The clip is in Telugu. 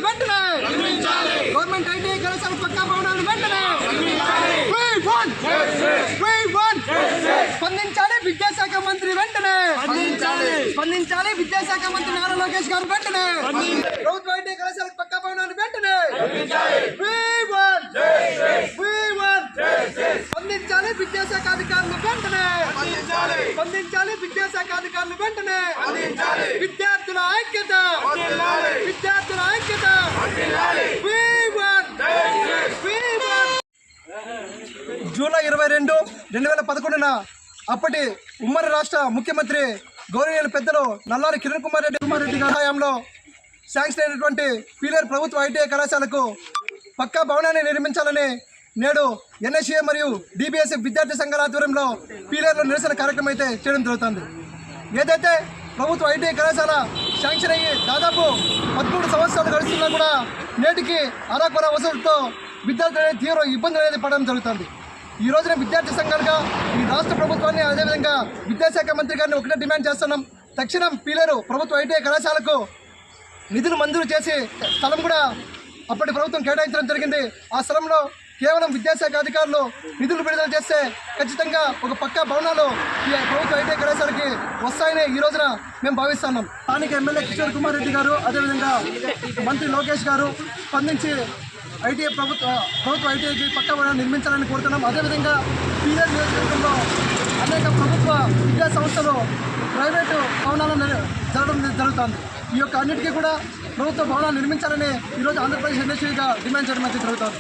వెంటనే గవర్నమెంట్ ఐటీ కళాశాల పక్కా భవనాలు వెంటనే స్పందించాలి విద్యాశాఖ మంత్రి వెంటనే స్పందించాలి విద్యాశాఖ మంత్రి నారా లోకేష్ గారు వెంటనే ప్రభుత్వ ఐటీ కళాశాల పక్కా భవనాలు వెంటనే స్పందించాలి విద్యాశాఖ అధికారులు వెంటనే స్పందించాలి విద్యాశాఖ అధికారులు వెంటనే విద్యార్థుల ఐక్యత విద్యార్థుల ఐక్యత జూలై 22, 2011 అప్పటి ఉమ్మడి రాష్ట్ర ముఖ్యమంత్రి గౌరవనీయులు పెద్దలు నల్లారి కిరణ్ కుమార్ రెడ్డి గారి హయాంలో శాంక్షన్ అయినటువంటి పీలేరు ప్రభుత్వ ఐటీఐ కళాశాలకు పక్కా భవనాన్ని నిర్మించాలని నేడు ఎన్ఎస్ఏ మరియు డిబిఎస్ఎఫ్ విద్యార్థి సంఘాల ఆధ్వర్యంలో పీలేరులో నిరసన కార్యక్రమం అయితే చేయడం జరుగుతుంది. ఏదైతే ప్రభుత్వ ఐటీఐ కళాశాల శాంక్షన్ అయ్యి దాదాపు 13 సంవత్సరాలు గడుస్తున్నా కూడా నేటికి అరాకొర వసతులతో విద్యార్థులు అనేది తీవ్ర ఇబ్బందులు అనేది పడడం జరుగుతుంది. ఈ రోజున విద్యార్థి సంఘాలుగా ఈ రాష్ట్ర ప్రభుత్వాన్ని అదేవిధంగా విద్యాశాఖ మంత్రి గారిని ఒకటే డిమాండ్ చేస్తున్నాం. తక్షణం పీలేరు ప్రభుత్వ ఐటీఐ కళాశాలకు నిధులు మంజూరు చేసి స్థలం కూడా అప్పటి ప్రభుత్వం కేటాయించడం జరిగింది. ఆ స్థలంలో కేవలం విద్యాశాఖ అధికారులు నిధులు విడుదల చేస్తే ఖచ్చితంగా ఒక పక్కా భవనాలు ఈ ప్రభుత్వ ఐటీఐ కళాశాలకి వస్తాయని ఈ రోజున మేము భావిస్తున్నాం. స్థానిక ఎమ్మెల్యే కిషోర్ కుమార్ రెడ్డి గారు అదేవిధంగా మంత్రి లోకేష్ గారు స్పందించి ప్రభుత్వ ఐటీఐకి పక్కా భవనాలు నిర్మించాలని కోరుతున్నాం. అదేవిధంగా పీలేరు నియోజకవర్గంలో అనేక ప్రభుత్వ విద్యా సంస్థలు ప్రైవేటు భవనాలను జరుగుతుంది. ఈ యొక్క అన్నిటికీ కూడా ప్రభుత్వ భవనాలు నిర్మించాలని ఈరోజు ఆంధ్రప్రదేశ్ ఎన్ఎస్యూగా డిమాండ్ చేయడం అయితే జరుగుతుంది.